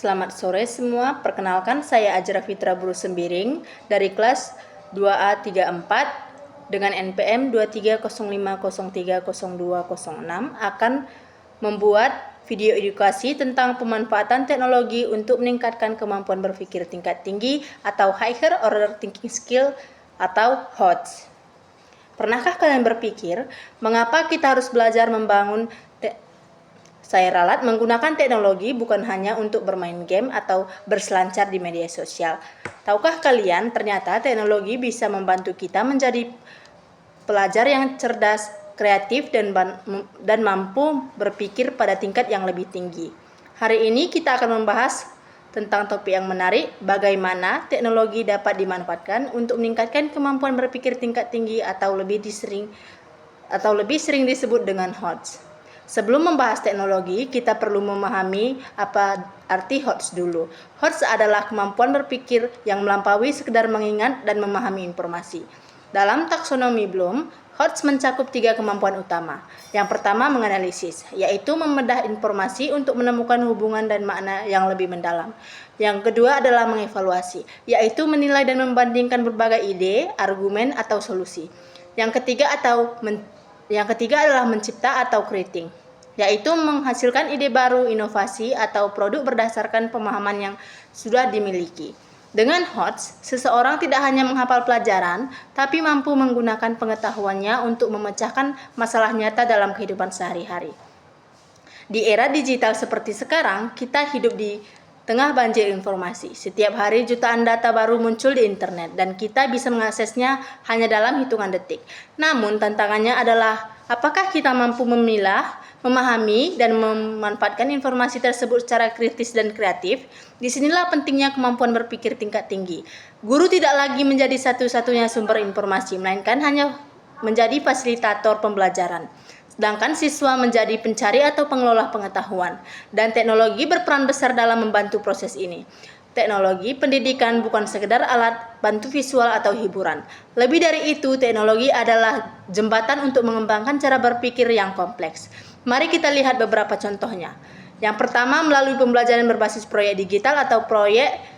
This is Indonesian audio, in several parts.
Selamat sore semua, perkenalkan saya Ajra Fitra Buru Sembiring dari kelas 2A34 dengan NPM 2305030206 akan membuat video edukasi tentang pemanfaatan teknologi untuk meningkatkan kemampuan berpikir tingkat tinggi atau Higher Order Thinking Skill atau HOTS. Pernahkah kalian berpikir mengapa kita harus belajar membangun Saya ralat menggunakan teknologi bukan hanya untuk bermain game atau berselancar di media sosial. Tahukah kalian ternyata teknologi bisa membantu kita menjadi pelajar yang cerdas, kreatif, dan mampu berpikir pada tingkat yang lebih tinggi. Hari ini kita akan membahas tentang topik yang menarik, bagaimana teknologi dapat dimanfaatkan untuk meningkatkan kemampuan berpikir tingkat tinggi atau lebih sering disebut dengan HOTS. Sebelum membahas teknologi, kita perlu memahami apa arti HOTS dulu. HOTS adalah kemampuan berpikir yang melampaui sekedar mengingat dan memahami informasi. Dalam taksonomi Bloom, HOTS mencakup 3 kemampuan utama. Yang pertama menganalisis, yaitu membedah informasi untuk menemukan hubungan dan makna yang lebih mendalam. Yang kedua adalah mengevaluasi, yaitu menilai dan membandingkan berbagai ide, argumen, atau solusi. Yang ketiga adalah mencipta atau creating, yaitu menghasilkan ide baru, inovasi, atau produk berdasarkan pemahaman yang sudah dimiliki. Dengan HOTS, seseorang tidak hanya menghafal pelajaran, tapi mampu menggunakan pengetahuannya untuk memecahkan masalah nyata dalam kehidupan sehari-hari. Di era digital seperti sekarang, kita hidup di tengah banjir informasi. Setiap hari jutaan data baru muncul di internet dan kita bisa mengaksesnya hanya dalam hitungan detik. Namun tantangannya adalah apakah kita mampu memilah, memahami, dan memanfaatkan informasi tersebut secara kritis dan kreatif? Disinilah pentingnya kemampuan berpikir tingkat tinggi. Guru tidak lagi menjadi satu-satunya sumber informasi, melainkan hanya menjadi fasilitator pembelajaran. Sedangkan siswa menjadi pencari atau pengelola pengetahuan, dan teknologi berperan besar dalam membantu proses ini. Teknologi pendidikan bukan sekedar alat bantu visual atau hiburan. Lebih dari itu, teknologi adalah jembatan untuk mengembangkan cara berpikir yang kompleks. Mari kita lihat beberapa contohnya. Yang pertama, melalui pembelajaran berbasis proyek digital atau proyek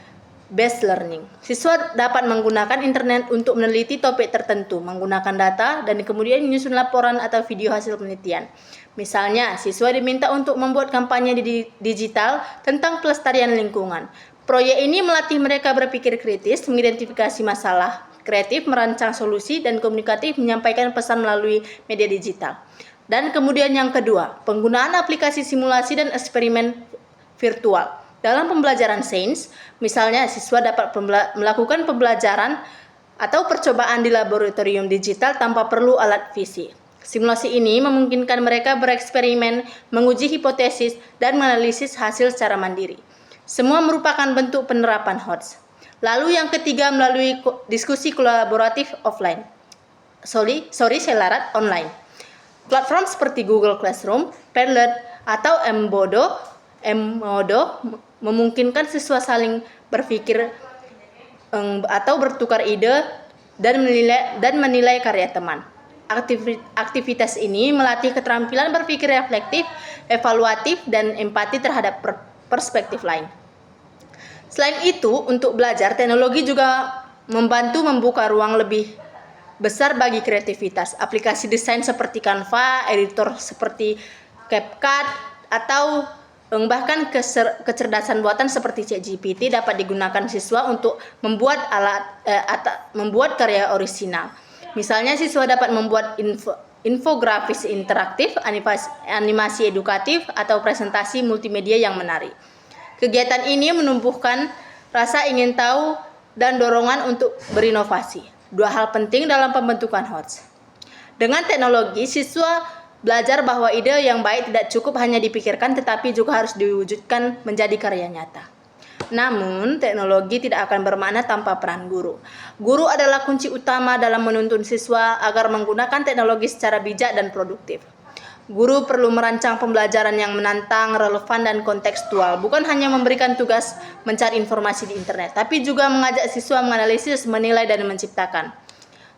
based learning. Siswa dapat menggunakan internet untuk meneliti topik tertentu, menggunakan data, dan kemudian menyusun laporan atau video hasil penelitian. Misalnya, siswa diminta untuk membuat kampanye digital tentang pelestarian lingkungan. Proyek ini melatih mereka berpikir kritis, mengidentifikasi masalah, kreatif, merancang solusi, dan komunikatif menyampaikan pesan melalui media digital. Dan kemudian yang kedua, penggunaan aplikasi simulasi dan eksperimen virtual. Dalam pembelajaran sains, misalnya siswa dapat melakukan pembelajaran atau percobaan di laboratorium digital tanpa perlu alat fisik. Simulasi ini memungkinkan mereka bereksperimen, menguji hipotesis, dan menganalisis hasil secara mandiri. Semua merupakan bentuk penerapan HOTS. Lalu yang ketiga, melalui diskusi kolaboratif offline. Online. Platform seperti Google Classroom, Padlet, atau Modo memungkinkan siswa saling berpikir atau bertukar ide dan menilai karya teman. Aktivitas ini melatih keterampilan berpikir reflektif, evaluatif, dan empati terhadap perspektif lain. Selain itu, untuk belajar, teknologi juga membantu membuka ruang lebih besar bagi kreativitas. Aplikasi desain seperti Canva, editor seperti CapCut, atau bahkan kecerdasan buatan seperti ChatGPT dapat digunakan siswa untuk membuat karya orisinal. Misalnya siswa dapat membuat infografis interaktif, animasi edukatif, atau presentasi multimedia yang menarik. Kegiatan ini menumbuhkan rasa ingin tahu dan dorongan untuk berinovasi. 2 hal penting dalam pembentukan HOTS. Dengan teknologi, siswa belajar bahwa ide yang baik tidak cukup hanya dipikirkan tetapi juga harus diwujudkan menjadi karya nyata. Namun, teknologi tidak akan bermakna tanpa peran guru. Guru adalah kunci utama dalam menuntun siswa agar menggunakan teknologi secara bijak dan produktif. Guru perlu merancang pembelajaran yang menantang, relevan, dan kontekstual, bukan hanya memberikan tugas mencari informasi di internet, tapi juga mengajak siswa menganalisis, menilai, dan menciptakan.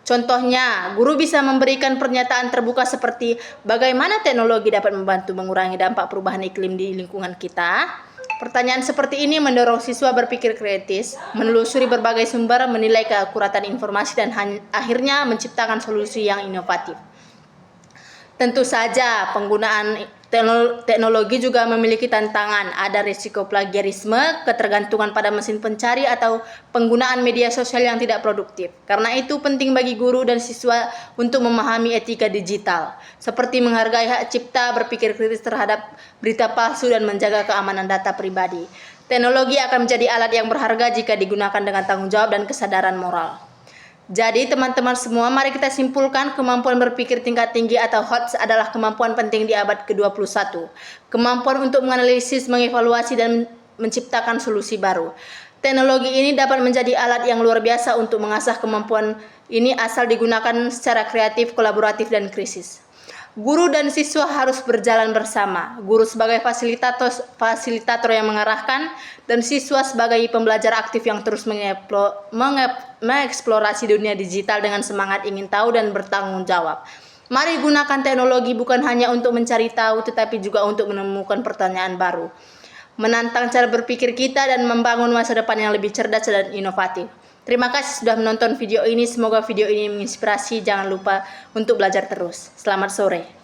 Contohnya, guru bisa memberikan pernyataan terbuka seperti bagaimana teknologi dapat membantu mengurangi dampak perubahan iklim di lingkungan kita, Pertanyaan seperti ini mendorong siswa berpikir kritis, menelusuri berbagai sumber, menilai keakuratan informasi, dan akhirnya menciptakan solusi yang inovatif. Tentu saja penggunaan teknologi juga memiliki tantangan. Ada risiko plagiarisme, ketergantungan pada mesin pencari, atau penggunaan media sosial yang tidak produktif. Karena itu penting bagi guru dan siswa untuk memahami etika digital, seperti menghargai hak cipta, berpikir kritis terhadap berita palsu, dan menjaga keamanan data pribadi. Teknologi akan menjadi alat yang berharga jika digunakan dengan tanggung jawab dan kesadaran moral. Jadi teman-teman semua, mari kita simpulkan kemampuan berpikir tingkat tinggi atau HOTS adalah kemampuan penting di abad ke-21. Kemampuan untuk menganalisis, mengevaluasi, dan menciptakan solusi baru. Teknologi ini dapat menjadi alat yang luar biasa untuk mengasah kemampuan ini asal digunakan secara kreatif, kolaboratif, dan kritis. Guru dan siswa harus berjalan bersama. Guru sebagai fasilitator yang mengarahkan, dan siswa sebagai pembelajar aktif yang terus mengeksplorasi dunia digital dengan semangat ingin tahu dan bertanggung jawab. Mari gunakan teknologi bukan hanya untuk mencari tahu, tetapi juga untuk menemukan pertanyaan baru, menantang cara berpikir kita, dan membangun masa depan yang lebih cerdas dan inovatif. Terima kasih sudah menonton video ini. Semoga video ini menginspirasi. Jangan lupa untuk belajar terus. Selamat sore.